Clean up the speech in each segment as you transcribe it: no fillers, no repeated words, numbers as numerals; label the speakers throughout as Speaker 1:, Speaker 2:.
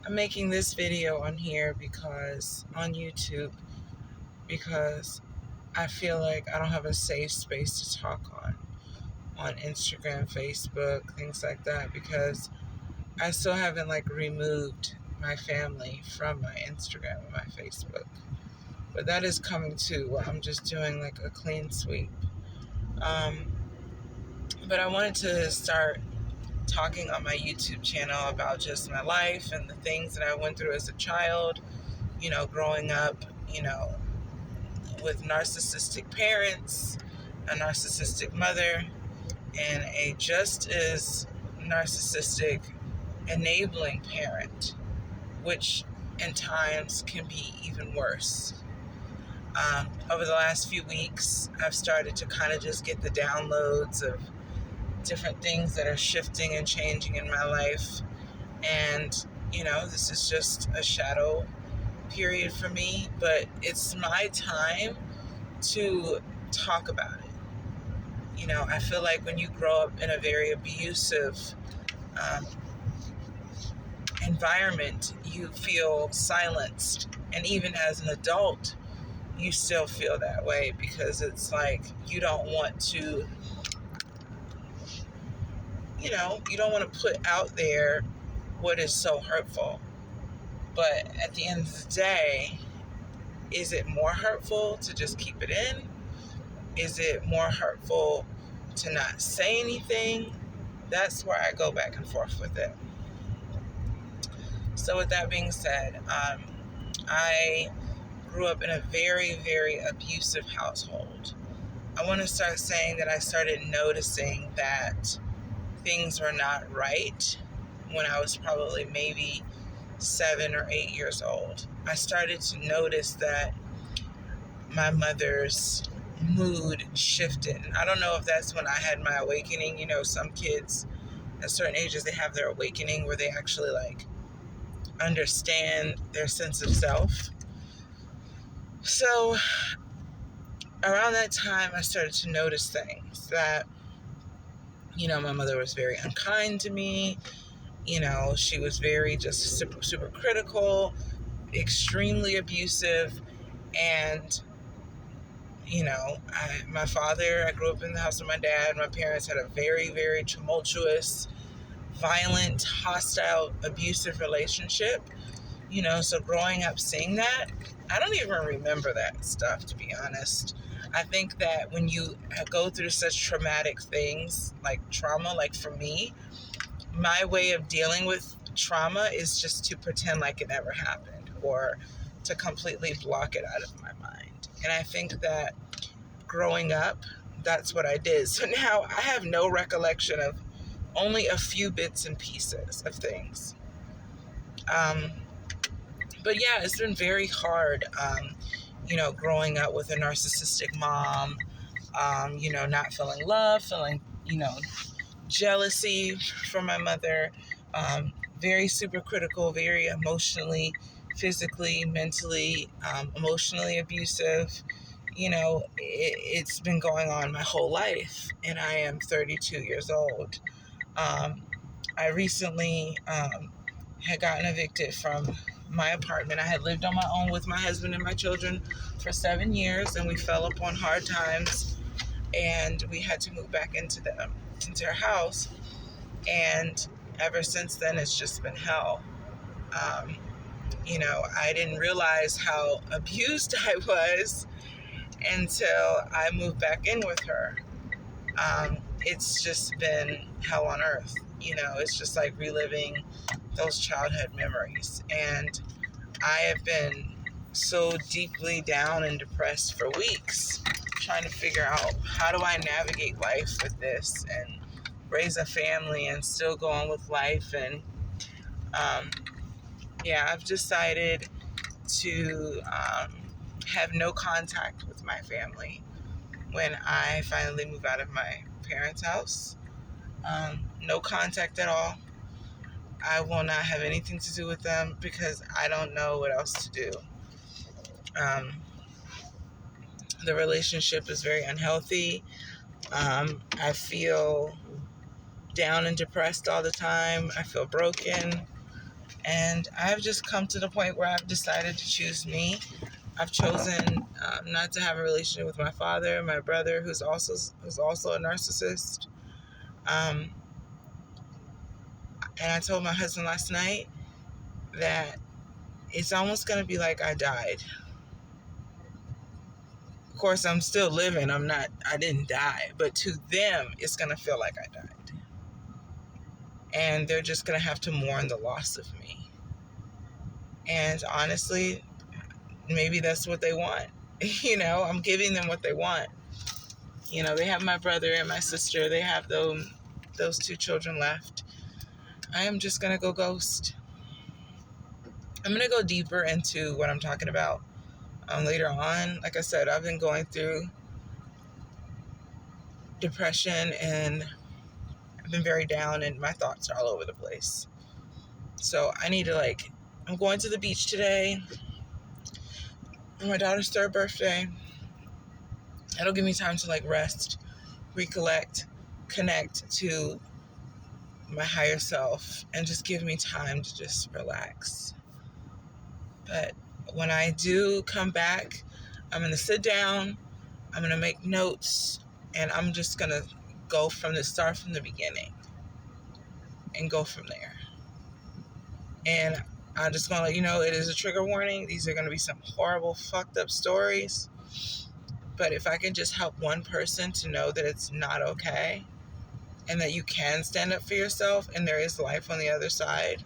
Speaker 1: I'm making this video on here on YouTube, because I feel like I don't have a safe space to talk on Instagram, Facebook, things like that, because I still haven't removed my family from my Instagram and my Facebook. But that is coming too. I'm just doing a clean sweep. Um, but I wanted to start talking on my YouTube channel about just my life and the things that I went through as a child, growing up, with narcissistic parents, a narcissistic mother, and a just as narcissistic enabling parent, which in times can be even worse. Over the last few weeks, I've started to kind of just get the downloads of different things that are shifting and changing in my life. And, this is just a shadow period for me, but it's my time to talk about it. I feel like when you grow up in a very abusive environment, you feel silenced. And even as an adult, you still feel that way, because it's like you don't want to, you don't want to put out there what is so hurtful. But at the end of the day, is it more hurtful to just keep it in? Is it more hurtful to not say anything? That's where I go back and forth with it. So with that being said, I grew up in a very, very abusive household. I want to start saying that I started noticing that things were not right when I was probably maybe 7 or 8 years old. I started to notice that my mother's mood shifted. And I don't know if that's when I had my awakening. Some kids at certain ages, they have their awakening where they actually understand their sense of self. So around that time, I started to notice things that, my mother was very unkind to me. She was very just super, super critical, extremely abusive. And, my father, I grew up in the house with my dad. My parents had a very, very tumultuous, violent, hostile, abusive relationship. So growing up seeing that, I don't even remember that stuff, to be honest. I think that when you go through such traumatic things, like trauma, like for me, my way of dealing with trauma is just to pretend like it never happened, or to completely block it out of my mind. And I think that growing up, that's what I did. So now I have no recollection of only a few bits and pieces of things. But yeah, it's been very hard, growing up with a narcissistic mom, not feeling love, feeling, jealousy from my mother, very super critical, very emotionally, physically, mentally, emotionally abusive. It's been going on my whole life, and I am 32 years old. I recently had gotten evicted from my apartment. I had lived on my own with my husband and my children for 7 years, and we fell upon hard times, and we had to move back into our house. And ever since then, it's just been hell. I didn't realize how abused I was until I moved back in with her. It's just been hell on earth. It's just like reliving those childhood memories. And I have been so deeply down and depressed for weeks, trying to figure out, how do I navigate life with this and raise a family and still go on with life. And I've decided to have no contact with my family when I finally move out of my parents' house. No contact at all. I will not have anything to do with them, because I don't know what else to do. The relationship is very unhealthy. I feel down and depressed all the time. I feel broken. And I've just come to the point where I've decided to choose me. I've chosen not to have a relationship with my father, my brother, who's also a narcissist. Um, and I told my husband last night that it's almost going to be like I died. Of course, I'm still living. I didn't die. But to them, it's going to feel like I died. And they're just going to have to mourn the loss of me. And honestly, maybe that's what they want. I'm giving them what they want. They have my brother and my sister. They have those two children left. I am just going to go ghost. I'm going to go deeper into what I'm talking about later on. Like I said, I've been going through depression and I've been very down and my thoughts are all over the place. So I need to I'm going to the beach today on my daughter's 3rd birthday. That'll give me time to rest, recollect, connect to my higher self, and just give me time to just relax. But when I do come back, I'm going to sit down, I'm going to make notes, and I'm just going to start from the beginning and go from there. And I'm just going to let you know it is a trigger warning. These are going to be some horrible, fucked up stories. But if I can just help one person to know that it's not okay and that you can stand up for yourself and there is life on the other side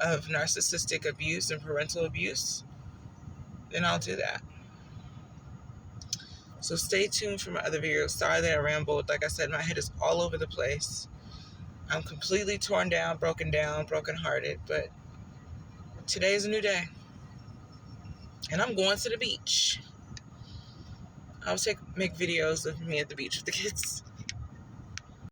Speaker 1: of narcissistic abuse and parental abuse, then I'll do that. So stay tuned for my other videos. Sorry that I rambled. Like I said, my head is all over the place. I'm completely torn down, broken hearted, but today is a new day. And I'm going to the beach. I'll make videos of me at the beach with the kids.